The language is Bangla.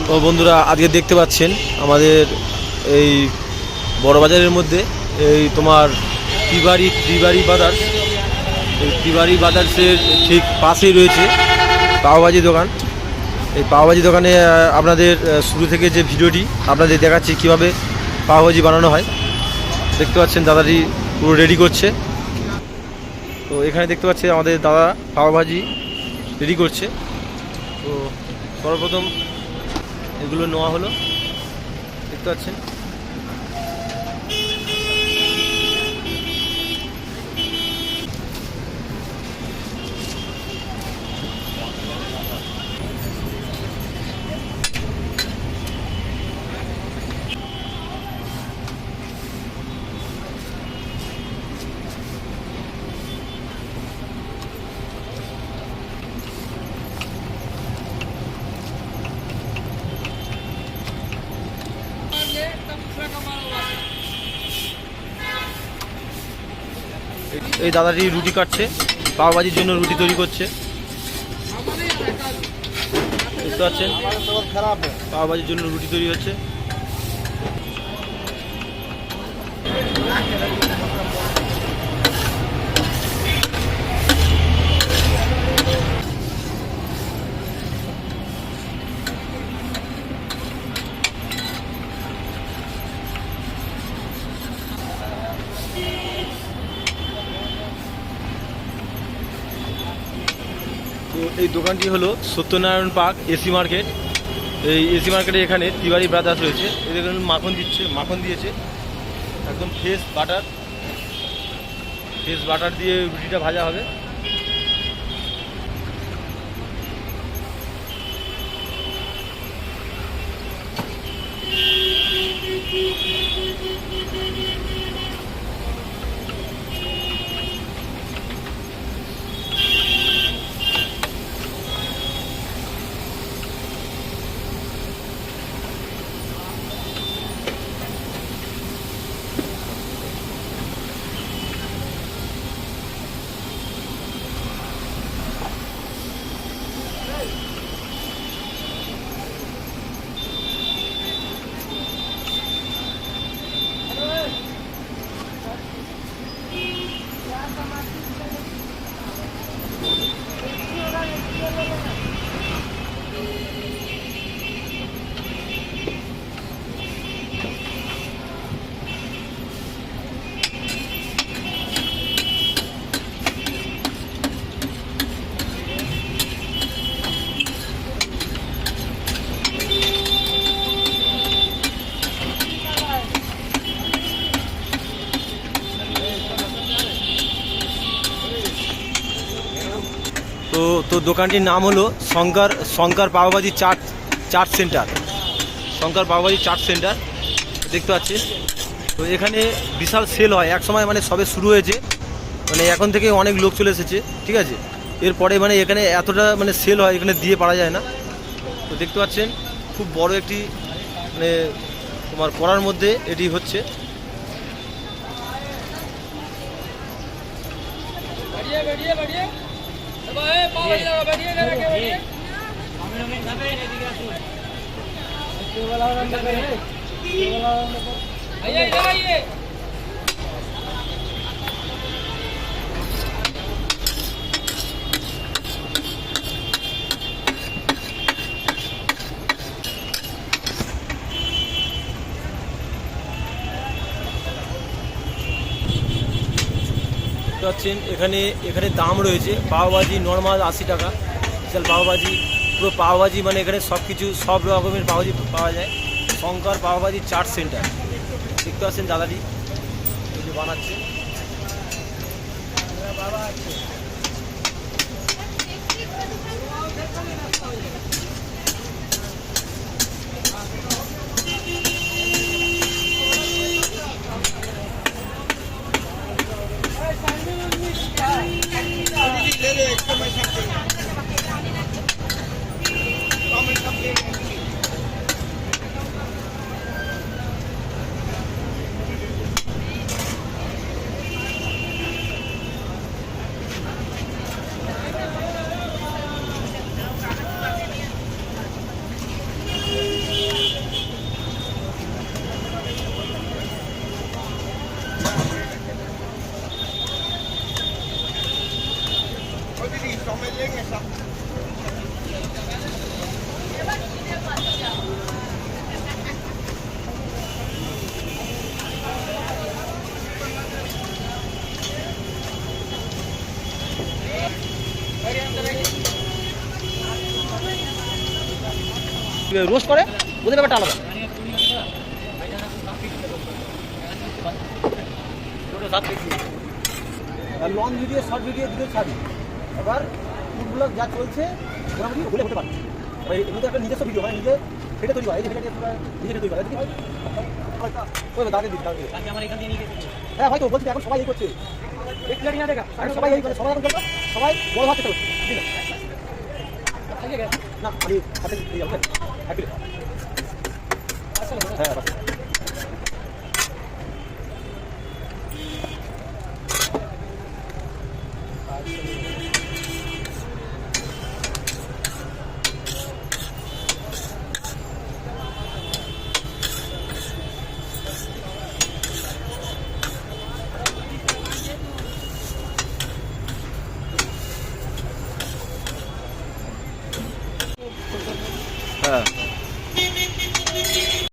তো বন্ধুরা, আজকে দেখতে পাচ্ছেন আমাদের এই বড় বাজারের মধ্যে এই তোমার ত্রিবাড়ি বাজার, এই ত্রিবাড়ি বাজারের ঠিক পাশেই রয়েছে পাওভাজি দোকান। এই পাওভাজি দোকানে আপনাদের শুরু থেকে যে ভিডিওটি আপনাদের দেখাচ্ছি কীভাবে পাওভাজি বানানো হয়। দেখতে পাচ্ছেন দাদাটি পুরো রেডি করছে। তো এখানে দেখতে পাচ্ছি আমাদের দাদা পাওভাজি রেডি করছে। তো সর্বপ্রথম এগুলো নেওয়া হলো, দেখতে পাচ্ছেন। এই দাদাটি রুটি কাটছে, পাওভাজির জন্য রুটি তৈরি করছে, দেখতে পাচ্ছেন। পাওভাজির জন্য রুটি তৈরি হচ্ছে। তো এই দোকানটি হলো সত্যনারায়ণ পার্ক এসি মার্কেট। এই এসি মার্কেটে এখানে তিওয়ারি ব্রাদার্স রয়েছে। এদের মাখন দিয়েছে একদম ফ্রেশ বাটার দিয়ে রুটিটা ভাজা হবে। তো দোকানটির নাম হলো শঙ্কর পাওভাজি চাট সেন্টার। শঙ্কর পাওভাজি চাট সেন্টার, দেখতে পাচ্ছি। তো এখানে বিশাল সেল হয় এক সময়, মানে সবে শুরু হয়েছে, মানে এখন থেকে অনেক লোক চলে এসেছে, ঠিক আছে। এরপরে মানে এখানে এতটা মানে সেল হয়, এখানে দিয়ে পারা যায় না। তো দেখতে পাচ্ছেন খুব বড় একটি মানে তোমার করার মধ্যে এটি হচ্ছে। পাচ্ছেন এখানে দাম রয়েছে। পাওভাজি নর্মাল 80 টাকা, স্পেশাল পাওভাজি, পুরো পাওভাজি, মানে এখানে সব রকমের পাওভাজি পাওয়া যায়। শঙ্কর পাওভাজি চাট সেন্টার, দেখতে পাচ্ছেন দাদাটি এই যে বানাচ্ছে। রোস্ট করে ওদের ব্যাপারটা আলাদা। লং ভিডিও শর্ট ভিডিও দুটো ছাড়ি, এবার ফুডগুলো যা চলছে মোটামুটি হলে হতে পারে। এবার এমনিতে একটা নিজস্ব ভিডিও মানে নিজে সেটা তৈরি করে, এই যে সেটা নিজে তৈরি করে ওই দাঁড়িয়ে দিচ্ছি আমার এখান থেকে নিয়ে গেছে। হ্যাঁ হয়তো বলছি এখন সবাই এই করছে, সবাই এই করে, সবাই এখন করবে, সবাই বড় হাতে করছে না আমি হাতে হ্যাঁ